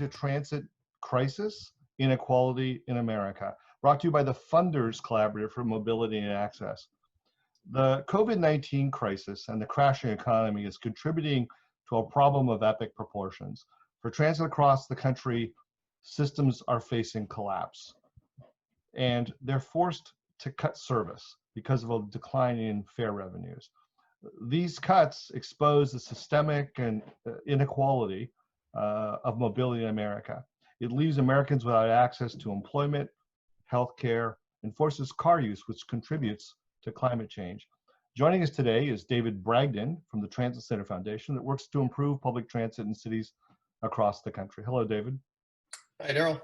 to Transit Crisis, Inequality in America, brought to you by the Funders Collaborative for Mobility and Access. The COVID-19 crisis and the crashing economy is contributing to a problem of epic proportions. For transit across the country, systems are facing collapse, and they're forced to cut service because of a decline in fare revenues. These cuts expose the systemic and inequality of mobility in America. It leaves Americans without access to employment, healthcare, and forces car use, which contributes to climate change. Joining us today is David Bragdon from the TransitCenter Foundation that works to improve public transit in cities across the country. Hello, David. Hi, Darryl.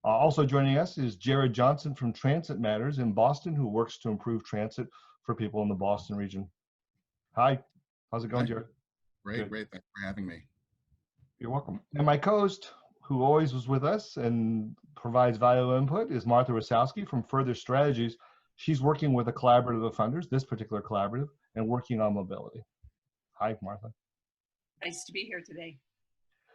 Also joining us is Jarred Johnson from Transitmatters in Boston, who works to improve transit for people in the Boston region. Hi, how's it going, Jarred? Great. Thanks for having me. You're welcome. And my co-host, who always was with us and provides valuable input, is Martha Roskowski from Further Strategies. She's working with a collaborative of funders, this particular collaborative, and working on mobility. Hi, Martha. Nice to be here today.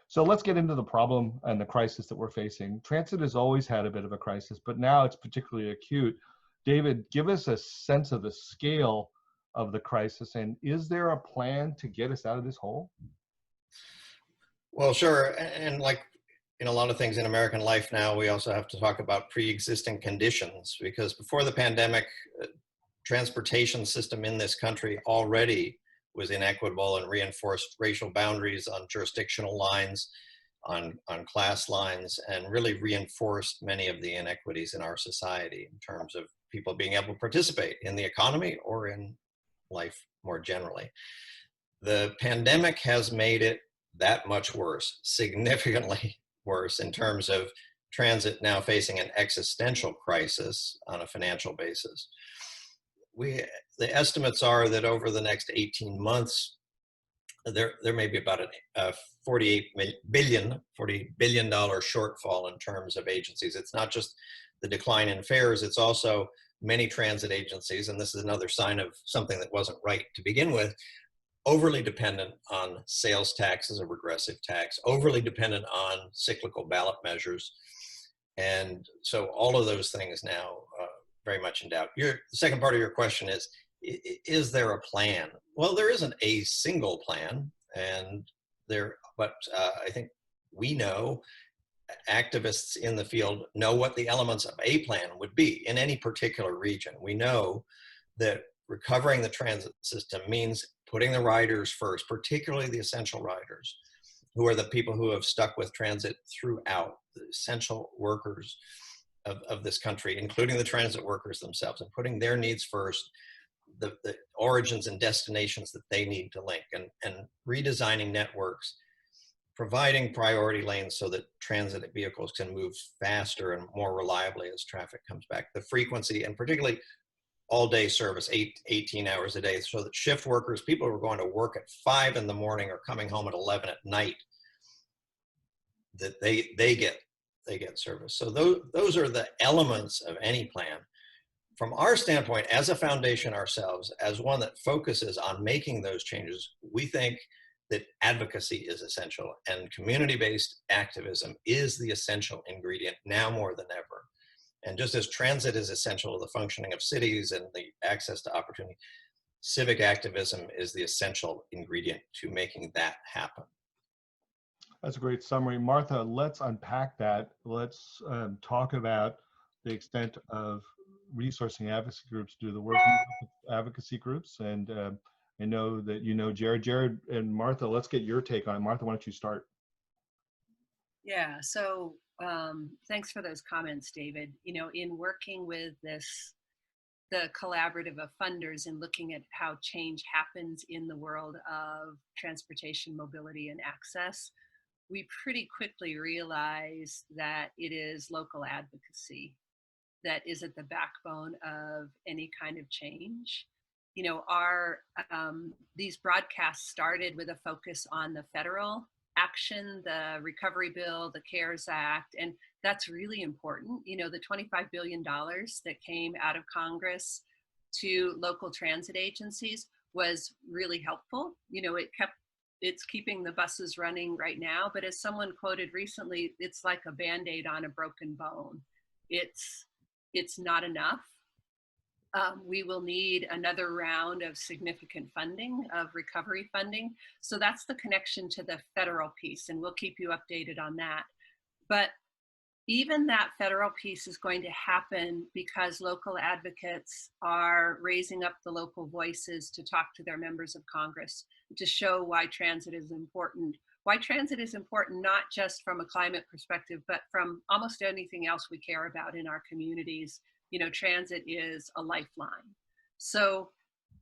So let's get into the problem and the crisis that we're facing. Transit has always had a bit of a crisis, but now it's particularly acute. David, give us a sense of the scale of the crisis, and is there a plan to get us out of this hole? Well, sure. And like in a lot of things in American life now, we also have to talk about pre-existing conditions, because before the pandemic, transportation system in this country already was inequitable and reinforced racial boundaries on jurisdictional lines, on class lines, and really reinforced many of the inequities in our society in terms of people being able to participate in the economy or in life more generally. The pandemic has made it that much worse, significantly worse, in terms of transit now facing an existential crisis on a financial basis. The estimates are that over the next 18 months, there may be about a $40 billion shortfall in terms of agencies. It's not just the decline in fares, it's also many transit agencies, and this is another sign of something that wasn't right to begin with, overly dependent on sales tax as a regressive tax, overly dependent on cyclical ballot measures. And so all of those things now very much in doubt. The second part of your question is there a plan? Well, there isn't a single plan, but I think we know, activists in the field know what the elements of a plan would be in any particular region. We know that recovering the transit system means putting the riders first, particularly the essential riders, who are the people who have stuck with transit throughout, the essential workers of this country, including the transit workers themselves, and putting their needs first, the origins and destinations that they need to link, and redesigning networks, providing priority lanes so that transit vehicles can move faster and more reliably as traffic comes back, the frequency, and particularly all-day service, 18 hours a day, so that shift workers, people who are going to work at 5 in the morning or coming home at 11 at night, that they get service. So those are the elements of any plan. From our standpoint, as a foundation ourselves, as one that focuses on making those changes, we think that advocacy is essential, and community-based activism is the essential ingredient now more than ever. And just as transit is essential to the functioning of cities and the access to opportunity, civic activism is the essential ingredient to making that happen. That's a great summary. Martha, let's unpack that. Let's talk about the extent of resourcing advocacy groups to do the work with advocacy groups. And I know that you know Jarred. Jarred and Martha, let's get your take on it. Martha, why don't you start? Yeah, so thanks for those comments, David. You know, in working with the collaborative of funders and looking at how change happens in the world of transportation, mobility, and access, we pretty quickly realized that it is local advocacy that is at the backbone of any kind of change. You know, these broadcasts started with a focus on the federal action, the recovery bill, the CARES Act, and that's really important. You know, the $25 billion that came out of Congress to local transit agencies was really helpful. You know, it kept it's keeping the buses running right now, but as someone quoted recently, it's like a Band-Aid on a broken bone. It's not enough. We will need another round of significant funding, of recovery funding. So that's the connection to the federal piece, and we'll keep you updated on that. But even that federal piece is going to happen because local advocates are raising up the local voices to talk to their members of Congress, to show why transit is important. Why transit is important, not just from a climate perspective, but from almost anything else we care about in our communities. You know, transit is a lifeline. So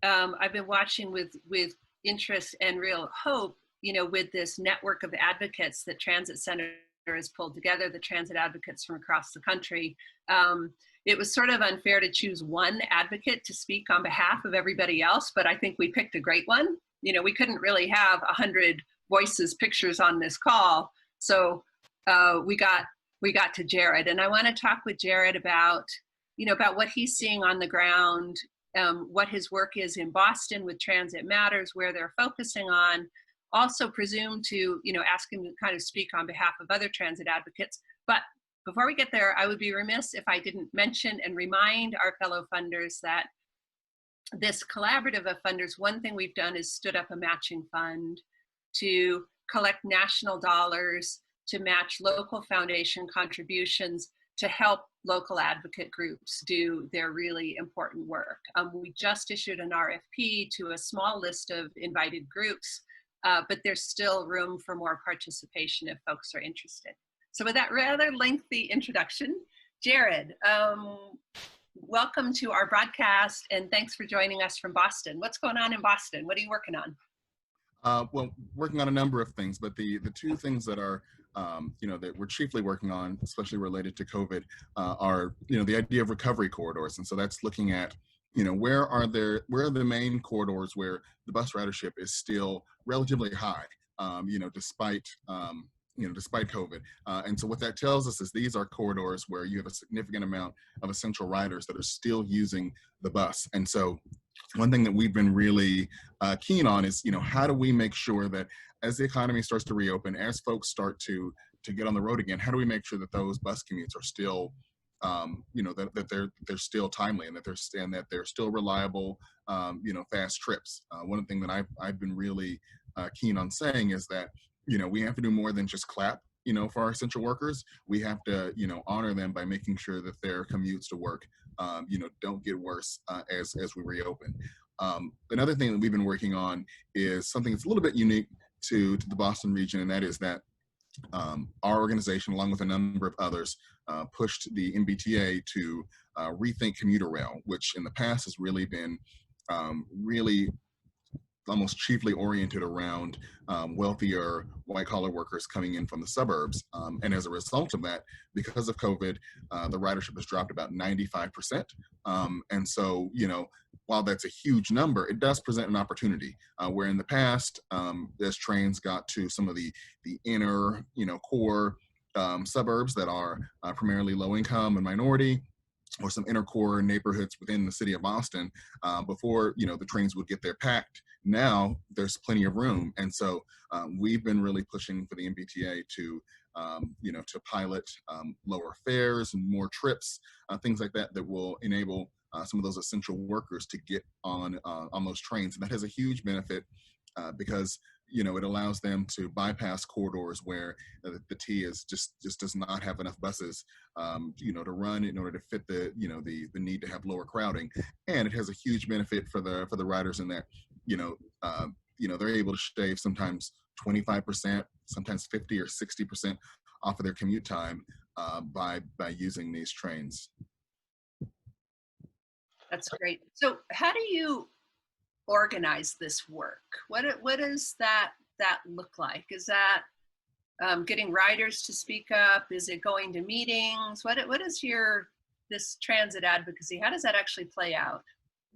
I've been watching with interest and real hope, you know, with this network of advocates that TransitCenter has pulled together, the transit advocates from across the country. It was sort of unfair to choose one advocate to speak on behalf of everybody else, but I think we picked a great one. You know, we couldn't really have 100 voices, pictures on this call. So we got to Jarred, and I want to talk with Jarred about, you know, about what he's seeing on the ground, what his work is in Boston with Transitmatters, where they're focusing on. Also presume to, you know, ask him to kind of speak on behalf of other transit advocates. But before we get there, I would be remiss if I didn't mention and remind our fellow funders that this collaborative of funders, one thing we've done is stood up a matching fund to collect national dollars to match local foundation contributions to help local advocate groups do their really important work. We just issued an RFP to a small list of invited groups, but there's still room for more participation if folks are interested. So with that rather lengthy introduction, Jarred, welcome to our broadcast, and thanks for joining us from Boston. What's going on in Boston? What are you working on? Well, working on a number of things, but the two things that are, you know, that we're chiefly working on, especially related to COVID, are, you know, the idea of recovery corridors. And so that's looking at, you know, where are the main corridors where the bus ridership is still relatively high, you know, despite COVID. And so what that tells us is these are corridors where you have a significant amount of essential riders that are still using the bus. And so one thing that we've been really keen on is, you know, how do we make sure that as the economy starts to reopen, as folks start to get on the road again, how do we make sure that those bus commutes are still, you know, that they're still timely and that they're still reliable, you know, fast trips. One thing that I've been really keen on saying is that, you know, we have to do more than just clap, you know, for our essential workers. We have to, you know, honor them by making sure that their commutes to work, you know, don't get worse as we reopen. Another thing that we've been working on is something that's a little bit unique to the Boston region, and that is that our organization, along with a number of others, pushed the MBTA to rethink commuter rail, which in the past has really been really almost chiefly oriented around wealthier white-collar workers coming in from the suburbs. And as a result of that, because of COVID, the ridership has dropped about 95%. And so, you know, while that's a huge number, it does present an opportunity where in the past, as trains got to some of the inner, you know, core suburbs that are primarily low income and minority, or some inner core neighborhoods within the city of Boston, before, you know, the trains would get there packed. Now there's plenty of room. And so we've been really pushing for the MBTA to, you know, to pilot lower fares and more trips, things like that, that will enable some of those essential workers to get on those trains. And that has a huge benefit because, you know, it allows them to bypass corridors where the T is just does not have enough buses, you know, to run in order to fit the, you know, the need to have lower crowding. And it has a huge benefit for the riders in that, you know, they're able to shave sometimes 25%, sometimes 50 or 60% off of their commute time by using these trains. That's great. So how do you organize this work? What does that look like? Is that getting riders to speak up? Is it going to meetings? What is this transit advocacy? How does that actually play out?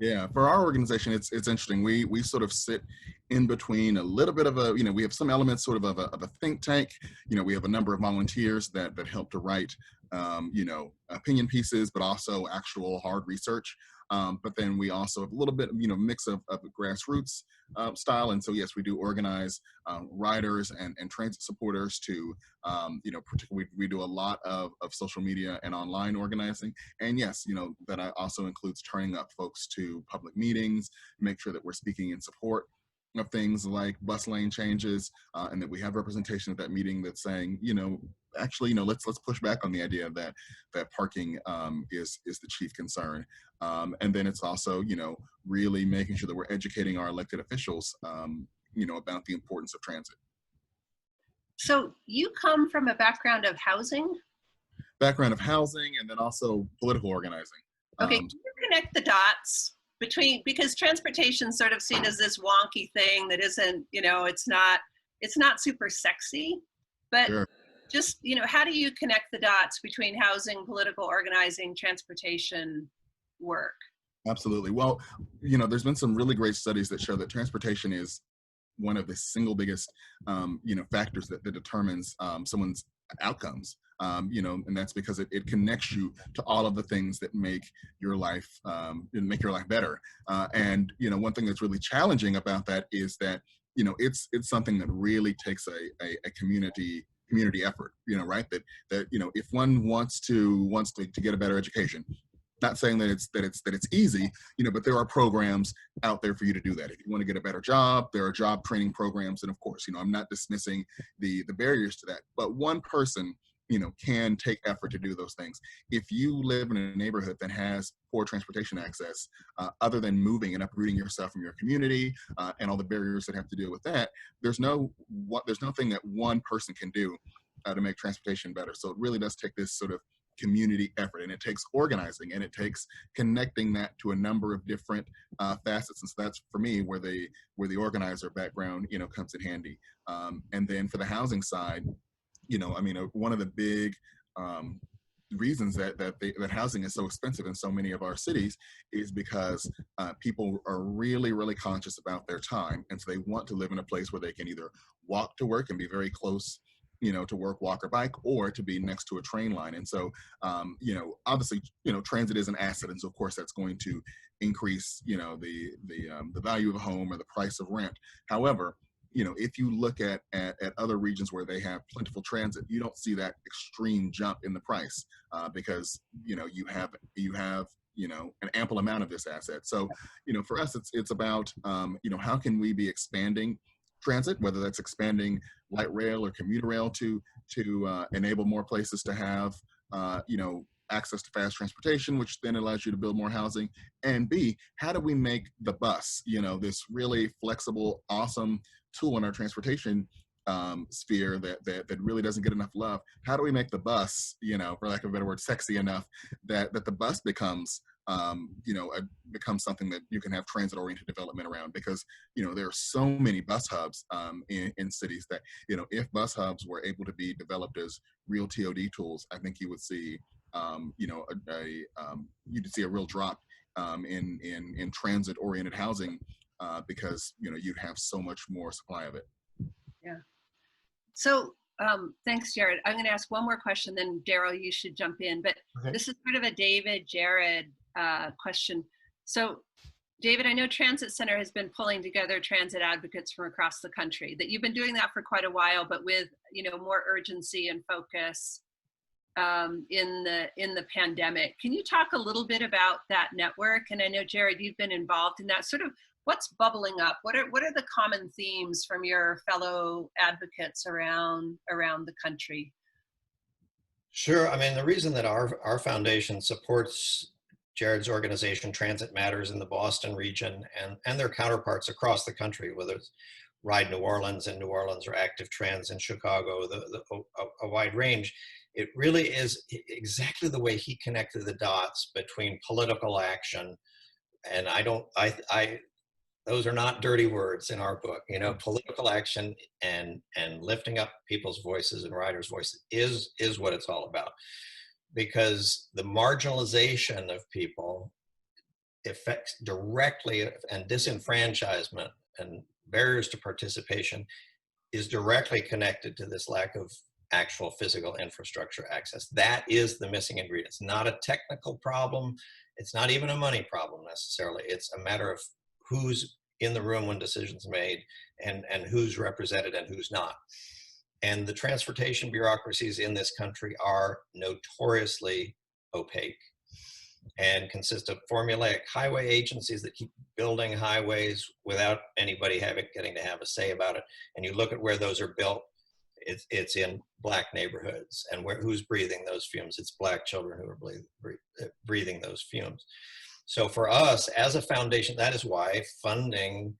Yeah, for our organization, it's interesting. We sort of sit in between a little bit of a, you know, we have some elements sort of a think tank. You know, we have a number of volunteers that help to write opinion pieces, but also actual hard research. But then we also have a little bit, mix of grassroots style. And so, yes, we do organize riders and transit supporters to, particularly we do a lot of social media and online organizing. And yes, that also includes turning up folks to public meetings, make sure that we're speaking in support of things like bus lane changes, and that we have representation at that meeting that's saying, actually, let's push back on the idea that parking is the chief concern. And then it's also, really making sure that we're educating our elected officials, about the importance of transit. So you come from a background of housing? Background of housing, and then also political organizing. Okay, can you connect the dots between, because transportation sort of seen as this wonky thing that isn't, it's not super sexy, but Sure. just, how do you connect the dots between housing, political organizing, transportation work? Absolutely. Well, there's been some really great studies that show that transportation is one of the single biggest, factors that determines someone's outcomes. And that's because it connects you to all of the things that make your life better. And one thing that's really challenging about that is that it's something that really takes a community effort. Right? That if one wants to get a better education. Not saying that it's easy, but there are programs out there for you to do that. If you want to get a better job, there are job training programs, and of course, I'm not dismissing the barriers to that. But one person, can take effort to do those things. If you live in a neighborhood that has poor transportation access, other than moving and uprooting yourself from your community and all the barriers that have to deal with that, there's nothing that one person can do to make transportation better. So it really does take this sort of community effort, and it takes organizing, and it takes connecting that to a number of different facets. And so that's for me where the organizer background comes in handy. And then for the housing side, one of the big reasons that housing is so expensive in so many of our cities is because people are really, really conscious about their time, and so they want to live in a place where they can either walk to work and be very close to work, walk, or bike, or to be next to a train line. And so, obviously, transit is an asset. And so of course that's going to increase, the value of a home or the price of rent. However, if you look at other regions where they have plentiful transit, you don't see that extreme jump in the price because, you have an ample amount of this asset. So, for us, it's about, how can we be expanding transit, whether that's expanding light rail or commuter rail to enable more places to have access to fast transportation, which then allows you to build more housing. And B, how do we make the bus this really flexible, awesome tool in our transportation sphere that really doesn't get enough love? How do we make the bus, for lack of a better word, sexy enough that the bus becomes becomes something that you can have transit-oriented development around? Because there are so many bus hubs in cities that if bus hubs were able to be developed as real TOD tools, I think you would see you'd see a real drop in transit-oriented housing because you'd have so much more supply of it. Yeah. So thanks, Jared. I'm going to ask one more question, then Darryl, you should jump in. But okay. This is sort of a David, Jared question. So David, I know TransitCenter has been pulling together transit advocates from across the country, that you've been doing that for quite a while, but with more urgency and focus in the pandemic. Can you talk a little bit about that network? And I know, Jared, you've been involved in that. Sort of what's bubbling up? What are the common themes from your fellow advocates around the country? Sure. I mean, the reason that our foundation supports Jared's organization, Transitmatters, in the Boston region and their counterparts across the country, whether it's Ride New Orleans in New Orleans or Active Trans in Chicago, a wide range. It really is exactly the way he connected the dots between political action, and those are not dirty words in our book. Political action and lifting up people's voices and riders' voices is what it's all about. Because the marginalization of people affects directly, and disenfranchisement and barriers to participation is directly connected to this lack of actual physical infrastructure access. That is the missing ingredient. It's not a technical problem. It's not even a money problem necessarily. It's a matter of who's in the room when decisions are made, and who's represented and who's not. And the transportation bureaucracies in this country are notoriously opaque and consist of formulaic highway agencies that keep building highways without anybody getting to have a say about it. And you look at where those are built, it's in Black neighborhoods, and who's breathing those fumes? It's Black children who are breathing those fumes. So for us as a foundation, that is why funding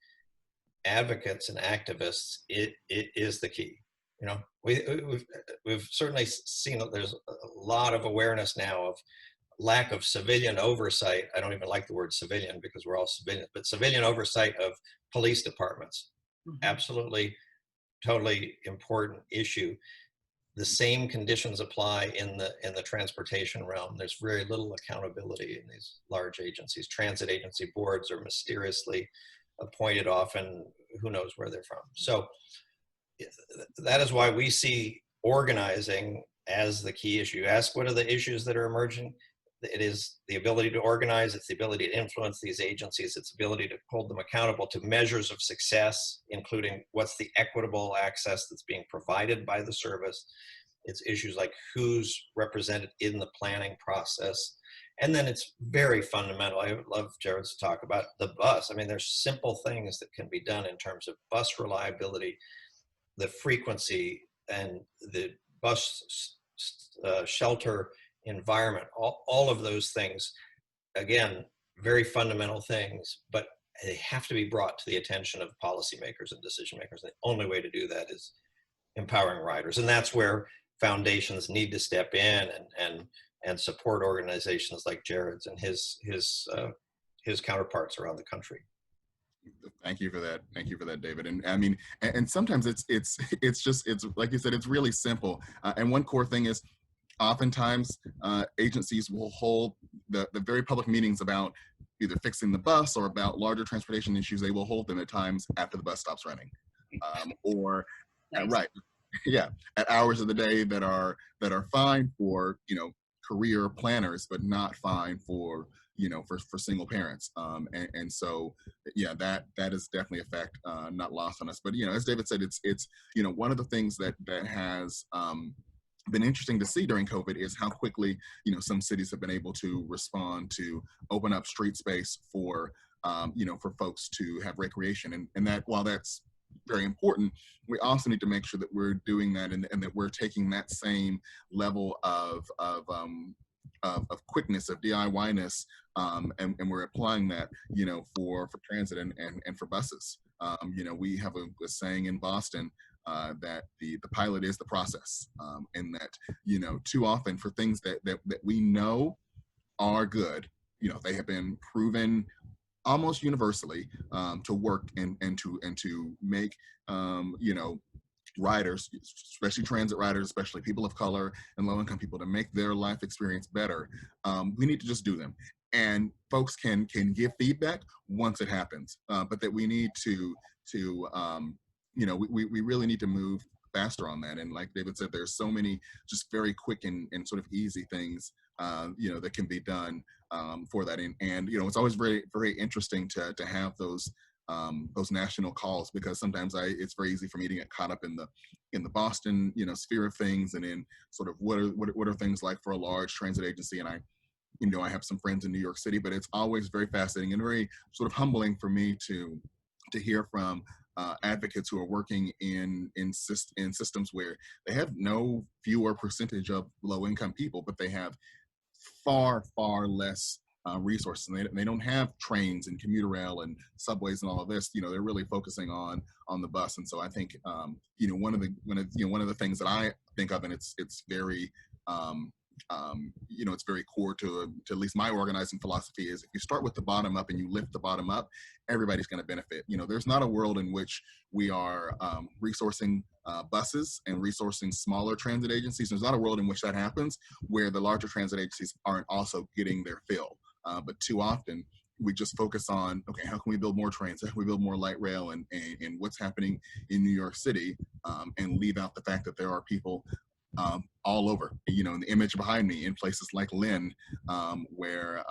advocates and activists, it is the key. You know, we've certainly seen that there's a lot of awareness now of lack of civilian oversight. I don't even like the word civilian because we're all civilians, but civilian oversight of police departments. Absolutely, totally important issue. The same conditions apply in the transportation realm. There's very little accountability in these large agencies. Transit agency boards are mysteriously appointed, often who knows where they're from. So that is why we see organizing as the key issue. You ask what are the issues that are emerging? It is the ability to organize, it's the ability to influence these agencies, it's the ability to hold them accountable to measures of success, including what's the equitable access that's being provided by the service. It's issues like who's represented in the planning process. And then it's very fundamental. I would love Jarred to talk about the bus. I mean, there's simple things that can be done in terms of bus reliability, the frequency, and the bus shelter environment, all of those things, again, very fundamental things, but they have to be brought to the attention of policymakers and decision makers. The only way to do that is empowering riders. And that's where foundations need to step in and support organizations like Jarred's and his counterparts around the country. Thank you for that. Thank you for that, David. And I mean, and sometimes it's like you said, it's really simple. And one core thing is, oftentimes agencies will hold the very public meetings about either fixing the bus or about larger transportation issues. They will hold them at times after the bus stops running, or right, yeah, at hours of the day that are fine for career planners, but not fine for for single parents. And so yeah, that is definitely a fact, not lost on us. But as David said, it's one of the things that has been interesting to see during COVID is how quickly some cities have been able to respond to open up street space for for folks to have recreation, and that while that's very important, we also need to make sure that we're doing that and that we're taking that same level of quickness, of DIY-ness, and we're applying that for transit and for buses. We have a saying in Boston that the pilot is the process, and that too often for things that we know are good, they have been proven almost universally to work and to make riders, especially transit riders, especially people of color and low-income people, to make their life experience better. We need to just do them, and folks can give feedback once it happens, but that we need to we really need to move faster on that. And like David said, there's so many just very quick and sort of easy things that can be done for that. And it's always very, very interesting to have those national calls, because sometimes it's very easy for me to get caught up in the Boston sphere of things, and in sort of what are things like for a large transit agency. And I have some friends in New York City, but it's always very fascinating and very sort of humbling for me to hear from advocates who are working in systems where they have no fewer percentage of low-income people, but they have far less resources. And they don't have trains and commuter rail and subways and all of this. They're really focusing on the bus. And so I think one of the things that I think of, and it's very it's very core to at least my organizing philosophy, is if you start with the bottom up and you lift the bottom up, everybody's going to benefit. There's not a world in which we are resourcing buses and resourcing smaller transit agencies. There's not a world in which that happens where the larger transit agencies aren't also getting their fill. But too often we just focus on, okay, how can we build more trains? How can we build more light rail and what's happening in New York City, and leave out the fact that there are people all over, you know, in the image behind me in places like Lynn, where,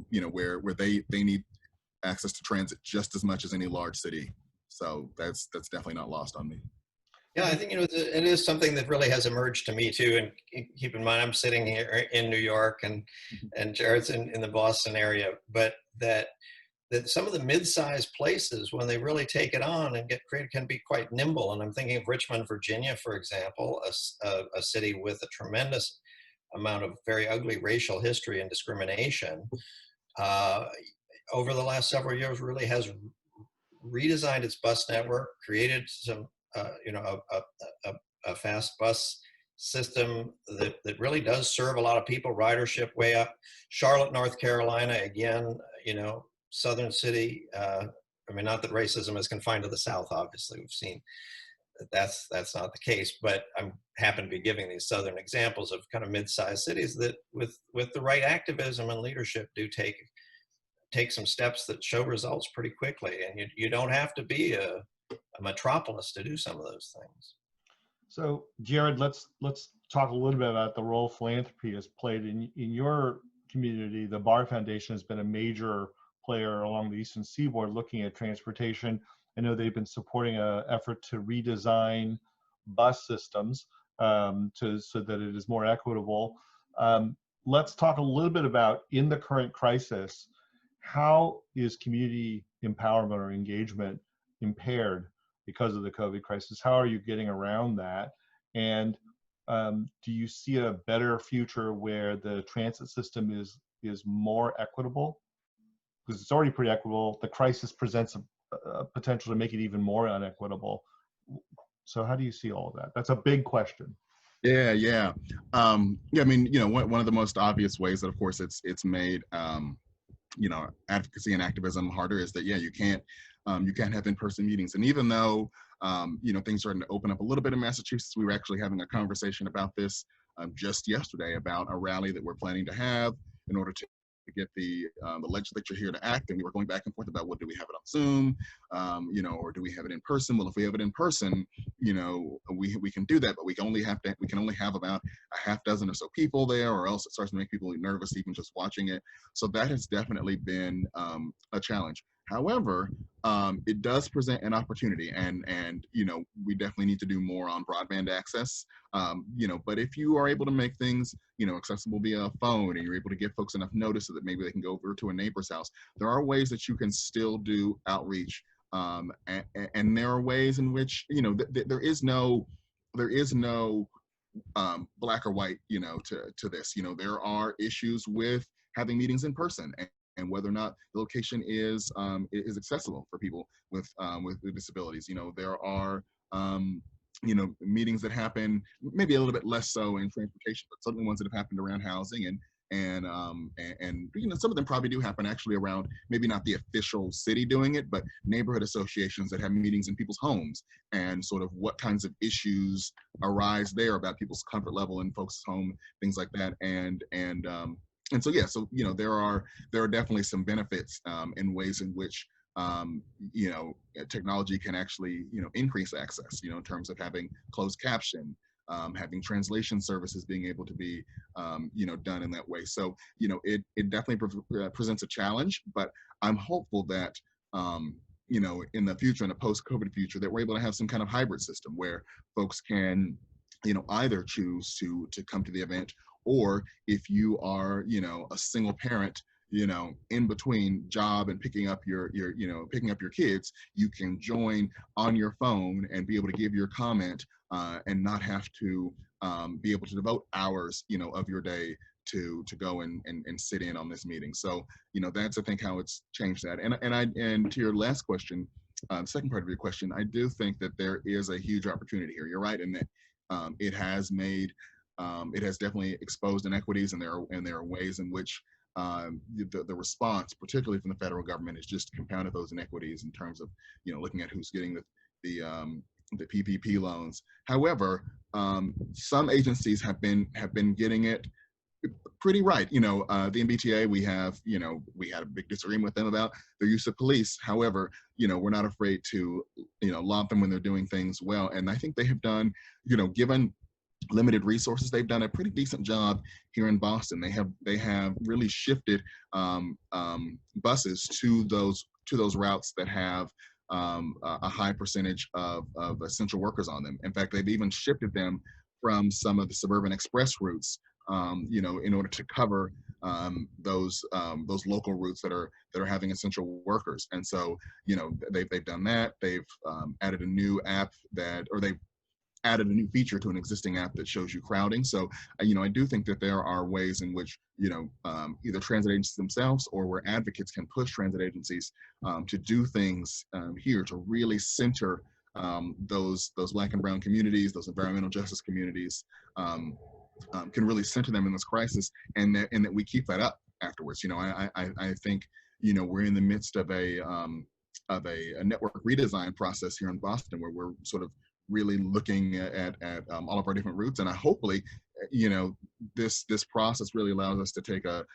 you know, where they need access to transit just as much as any large city. So that's definitely not lost on me. Yeah, I think, you know, it is something that really has emerged to me too. And keep in mind, I'm sitting here in New York, and Jarred's in the Boston area, but that some of the mid-sized places, when they really take it on and get creative, can be quite nimble. And I'm thinking of Richmond, Virginia, for example, a city with a tremendous amount of very ugly racial history and discrimination. Over the last several years, really has redesigned its bus network, created some, you know, a fast bus system that really does serve a lot of people, ridership way up. Charlotte, North Carolina, again, you know, southern city. I mean, not that racism is confined to the South, obviously. We've seen that that's not the case, but I'm happen to be giving these southern examples of kind of mid-sized cities that with the right activism and leadership do take some steps that show results pretty quickly. And you don't have to be a metropolis to do some of those things. So Jarred, let's talk a little bit about the role philanthropy has played in your community. The Bar Foundation has been a major player along the Eastern Seaboard looking at transportation. I know they've been supporting an effort to redesign bus systems so that it is more equitable. Let's talk a little bit about, in the current crisis, how is community empowerment or engagement impaired because of the COVID crisis? How are you getting around that? And do you see a better future where the transit system is more equitable? Because it's already pretty equitable. The crisis presents a potential to make it even more unequitable. So how do you see all of that? That's a big question. Yeah, yeah. I mean, you know, one of the most obvious ways that, of course, it's made, you know, advocacy and activism harder is that, yeah, you can't have in-person meetings. And even though, you know, things are starting to open up a little bit in Massachusetts, we were actually having a conversation about this just yesterday about a rally that we're planning to have in order to get the legislature here to act. And we were going back and forth about, what, do we have it on Zoom, you know, or do we have it in person? Well, if we have it in person, you know, we can do that, but we can only have about a half dozen or so people there, or else it starts to make people nervous even just watching it. So that has definitely been a challenge. However, it does present an opportunity, and you know, we definitely need to do more on broadband access. You know, but if you are able to make things, you know, accessible via a phone, and you're able to give folks enough notice so that maybe they can go over to a neighbor's house, there are ways that you can still do outreach, and there are ways in which, you know, there is no black or white, you know, to this. You know, there are issues with having meetings in person, and whether or not the location is accessible for people with disabilities. You know, there are you know, meetings that happen maybe a little bit less so in transportation, but certainly ones that have happened around housing, and you know, some of them probably do happen actually around, maybe not the official city doing it, but neighborhood associations that have meetings in people's homes, and sort of what kinds of issues arise there about people's comfort level in folks' home, things like that. And so, yeah, so, you know, there are definitely some benefits in ways in which, you know, technology can actually, you know, increase access, you know, in terms of having closed caption, having translation services being able to be, you know, done in that way. So, you know, it definitely presents a challenge, but I'm hopeful that, you know, in the future, in a post-COVID future, that we're able to have some kind of hybrid system where folks can, you know, either choose to come to the event, or if you are, you know, a single parent, you know, in between job and picking up your kids, you can join on your phone and be able to give your comment, and not have to be able to devote hours, you know, of your day to go and sit in on this meeting. So, you know, that's, I think, how it's changed that. And to your last question, second part of your question, I do think that there is a huge opportunity here. You're right in that it has definitely exposed inequities, and there are ways in which the response, particularly from the federal government, has just compounded those inequities in terms of, you know, looking at who's getting the PPP loans. However, some agencies have been getting it pretty right. You know, the MBTA, we had a big disagreement with them about their use of police. However, you know, we're not afraid to, you know, laud them when they're doing things well. And I think they have done, you know, given limited resources, they've done a pretty decent job here in Boston. They have really shifted buses to those routes that have a high percentage of essential workers on them. In fact, they've even shifted them from some of the suburban express routes, in order to cover those local routes that are having essential workers. And so, they've done that. They've added a new app they've added a new feature to an existing app that shows you crowding. So, I do think that there are ways in which, either transit agencies themselves or where advocates can push transit agencies to do things here to really center those Black and brown communities, those environmental justice communities, can really center them in this crisis, and that we keep that up afterwards. I think, we're in the midst of a network redesign process here in Boston, where we're sort of really looking at all of our different routes, and hopefully, this process really allows us to take a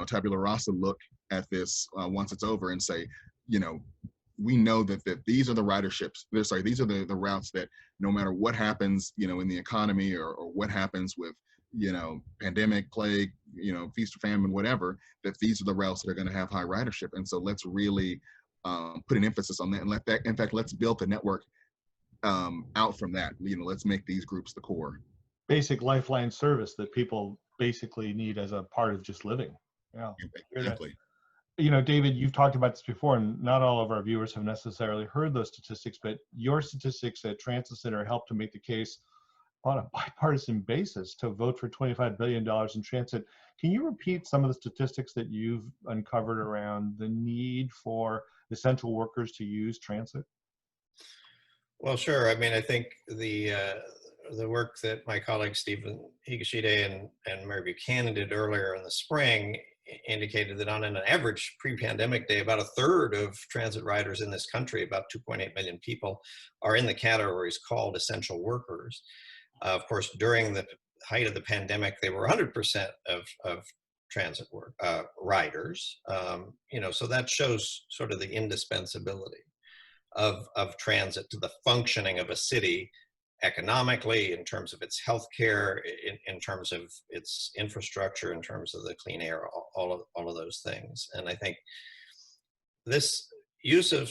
tabula rasa look at this once it's over and say, we know that these are the riderships. These are the routes that no matter what happens, in the economy or what happens with, pandemic, plague, feast or famine, whatever, that these are the routes that are going to have high ridership. And so let's really put an emphasis on that, and let's build the network out from that. Let's make these groups the core. Basic lifeline service that people basically need as a part of just living. Yeah. Exactly. David, you've talked about this before, and not all of our viewers have necessarily heard those statistics, but your statistics at TransitCenter help to make the case on a bipartisan basis to vote for $25 billion in transit. Can you repeat some of the statistics that you've uncovered around the need for essential workers to use transit? Well, sure. I mean, I think the work that my colleagues Stephen Higashide and Mary Buchanan did earlier in the spring indicated that on an average pre-pandemic day, about a third of transit riders in this country, about 2.8 million people, are in the categories called essential workers. Of course, during the height of the pandemic, they were 100% of transit riders. So that shows sort of the indispensability of transit to the functioning of a city economically, in terms of its healthcare, in terms of its infrastructure, in terms of the clean air, all of those things. And I think this use of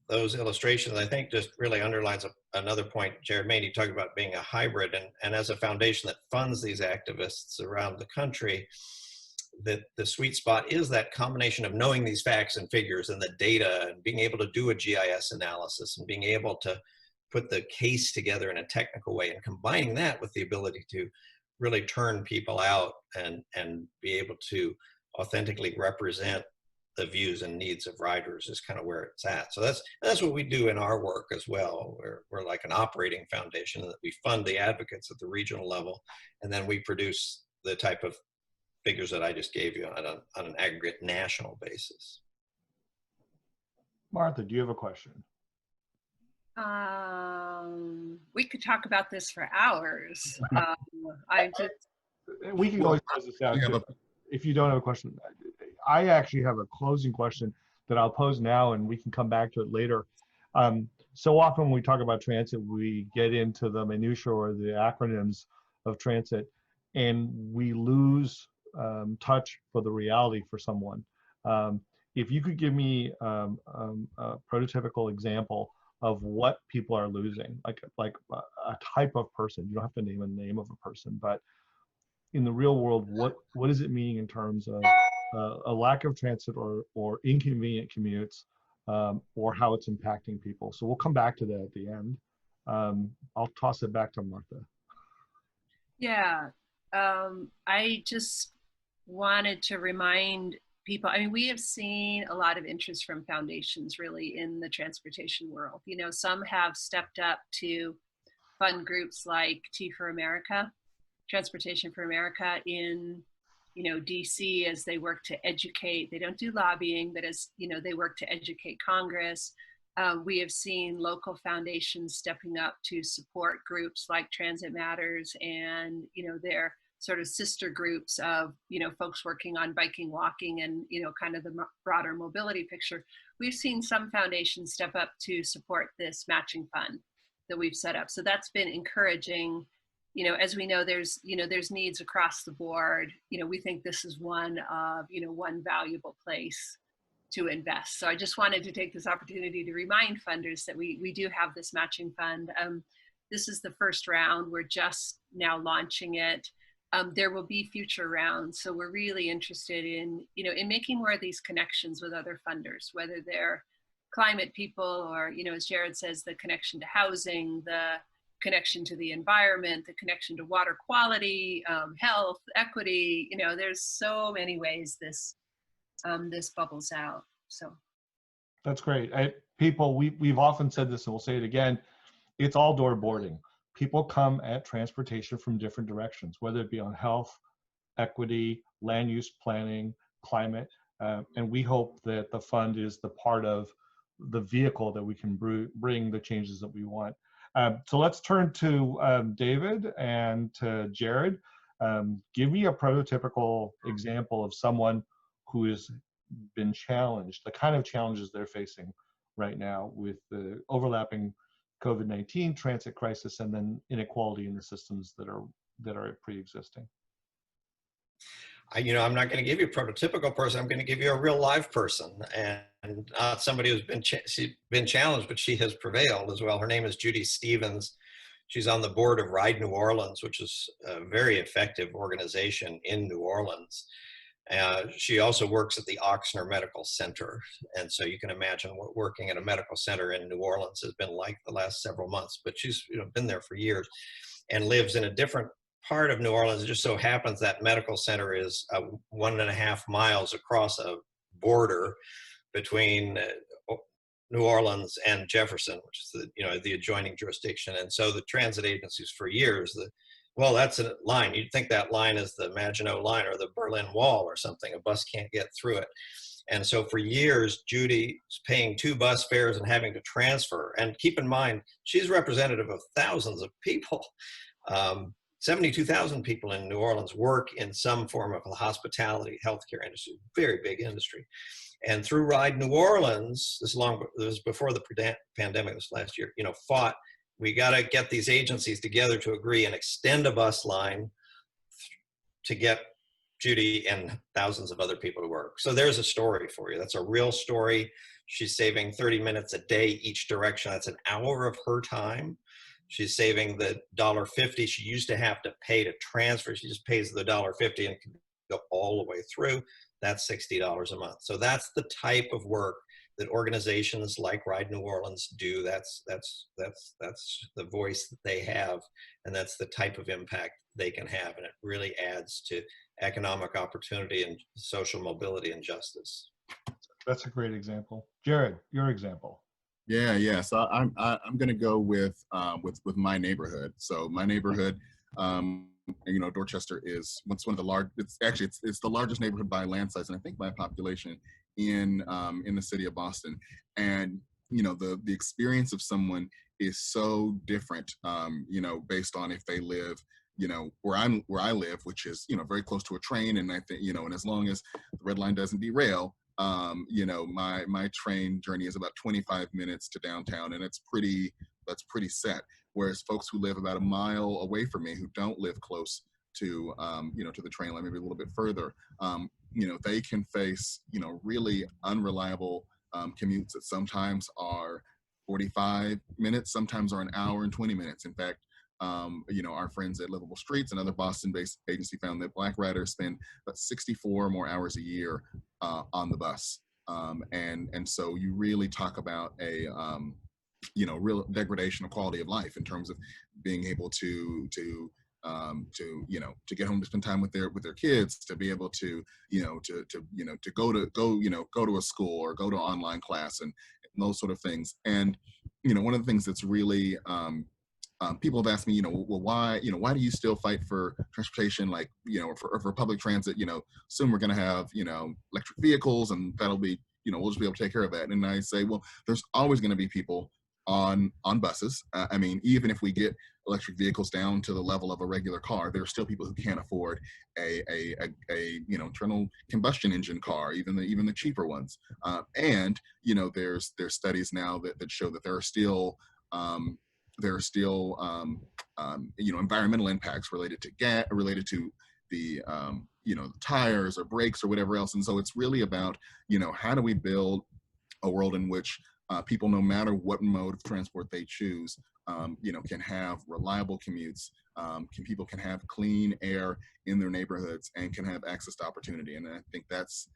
those illustrations, I think, just really underlines another point Jared made. He talked about being a hybrid, and as a foundation that funds these activists around the country, that the sweet spot is that combination of knowing these facts and figures and the data, and being able to do a GIS analysis, and being able to put the case together in a technical way, and combining that with the ability to really turn people out and be able to authentically represent the views and needs of riders is kind of where it's at. So that's what we do in our work as well. We're like an operating foundation, that we fund the advocates at the regional level, and then we produce the type of figures that I just gave you on an aggregate national basis. Martha, do you have a question? We could talk about this for hours. We can always close this out if you don't have a question. I actually have a closing question that I'll pose now, and we can come back to it later. So often when we talk about transit, we get into the minutia or the acronyms of transit, and we lose touch for the reality for someone. If you could give me a prototypical example of what people are losing, like a type of person. You don't have to name a name of a person, but in the real world, what does it mean in terms of a lack of transit or inconvenient commutes, or how it's impacting people? So we'll come back to that at the end. I'll toss it back to Martha. Yeah, I just wanted to remind people, I mean, we have seen a lot of interest from foundations really in the transportation world. Some have stepped up to fund groups like T for America, Transportation for America in, DC, as they work to educate. They don't do lobbying, but as, they work to educate Congress. We have seen local foundations stepping up to support groups like Transitmatters and, their sort of sister groups of, folks working on biking, walking, and, kind of the broader mobility picture. We've seen some foundations step up to support this matching fund that we've set up. So that's been encouraging. as we know, there's needs across the board. We think this is one valuable place to invest. So I just wanted to take this opportunity to remind funders that we do have this matching fund. This is the first round. We're just now launching it. There will be future rounds. So we're really interested in making more of these connections with other funders, whether they're climate people or, as Jarred says, the connection to housing, the connection to the environment, the connection to water quality, health, equity. There's so many ways this bubbles out. So that's great. We've often said this, and we'll say it again. It's all door boarding. People come at transportation from different directions, whether it be on health, equity, land use planning, climate, and we hope that the fund is the part of the vehicle that we can bring the changes that we want. So let's turn to David and to Jarred. Give me a prototypical example of someone who has been challenged, the kind of challenges they're facing right now with the overlapping COVID-19 transit crisis and then inequality in the systems that are pre-existing. I'm not going to give you a prototypical person. I'm going to give you a real live person, and not somebody who's been challenged, but she has prevailed as well. Her name is Judy Stevens. She's on the board of Ride New Orleans, which is a very effective organization in New Orleans. She also works at the Ochsner Medical Center. And so you can imagine what working at a medical center in New Orleans has been like the last several months, but she's been there for years and lives in a different part of New Orleans. It just so happens that medical center is 1.5 miles across a border between New Orleans and Jefferson, which is the adjoining jurisdiction. And so the transit agencies for years, well, that's a line. You'd think that line is the Maginot Line or the Berlin Wall or something. A bus can't get through it. And so for years, Judy's paying 2 bus fares and having to transfer. And keep in mind, she's representative of thousands of people. 72,000 people in New Orleans work in some form of the hospitality, healthcare industry, very big industry. And through Ride New Orleans, this was before the pandemic, this last year, fought, we got to get these agencies together to agree and extend a bus line to get Judy and thousands of other people to work. So there's a story for you. That's a real story. She's saving 30 minutes a day each direction. That's an hour of her time. She's saving the $1.50 she used to have to pay to transfer. She just pays the $1.50 and can go all the way through. That's $60 a month. So that's the type of work that organizations like Ride New Orleans do. That's the voice that they have, and that's the type of impact they can have. And it really adds to economic opportunity and social mobility and justice. That's a great example. Jarred, your example. Yeah. So I'm going to go with my neighborhood. So my neighborhood, Dorchester is one of the large. It's the largest neighborhood by land size, and I think by population in the city of Boston. And the experience of someone is so different, based on if they live, where I live, which is very close to a train, and I think and as long as the red line doesn't derail, my train journey is about 25 minutes to downtown, and that's pretty set. Whereas folks who live about a mile away from me, who don't live close to to the train line, maybe a little bit further, they can face really unreliable commutes that sometimes are 45 minutes, sometimes are an hour and 20 minutes. In fact, our friends at Livable Streets, another Boston-based agency, found that Black riders spend about 64 more hours a year on the bus, and so you really talk about a real degradation of quality of life in terms of being able to get home to spend time with their kids, to be able to go to a school or go to online class and those sort of things. And one of the things that's really people have asked me, well, why do you still fight for transportation, like, for public transit? Soon we're going to have, electric vehicles, and that'll be, we'll just be able to take care of that. And I say, well, there's always going to be people on buses. I mean, even if we get electric vehicles down to the level of a regular car, there are still people who can't afford a internal combustion engine car, even the cheaper ones. And there's studies now that show that there are still there are still environmental impacts related to the tires or brakes or whatever else. And so it's really about, how do we build a world in which people, no matter what mode of transport they choose, can have reliable commutes, people can have clean air in their neighborhoods and can have access to opportunity. And I think that's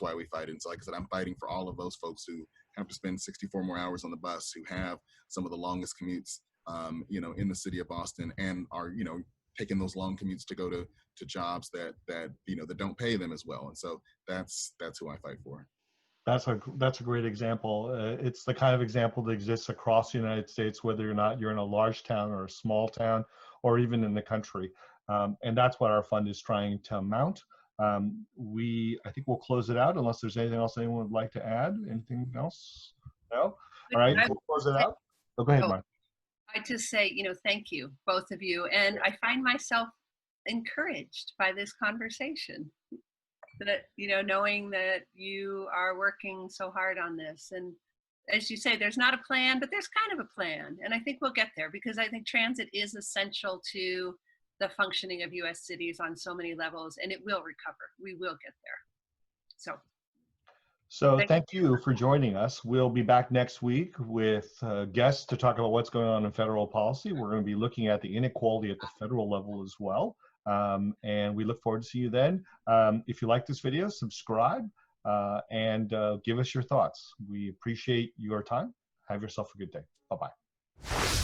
why we fight. And so, like I said, I'm fighting for all of those folks who have to spend 64 more hours on the bus, who have some of the longest commutes, in the city of Boston, and are, taking those long commutes to go to jobs that don't pay them as well. And so that's who I fight for. That's a great example. It's the kind of example that exists across the United States, whether or not you're in a large town or a small town, or even in the country. And that's what our fund is trying to mount. I think we'll close it out unless there's anything else anyone would like to add. Anything else? No? All right, we'll close it out. Oh, go ahead, Mark. I just say, thank you, both of you. And I find myself encouraged by this conversation, that, knowing that you are working so hard on this. And as you say, there's not a plan, but there's kind of a plan. And I think we'll get there, because I think transit is essential to the functioning of US cities on so many levels, and it will recover. We will get there. So thank you for joining us. We'll be back next week with guests to talk about what's going on in federal policy. We're going to be looking at the inequality at the federal level as well. And we look forward to see you then. If you like this video, subscribe and give us your thoughts. We appreciate your time. Have yourself a good day. Bye-bye.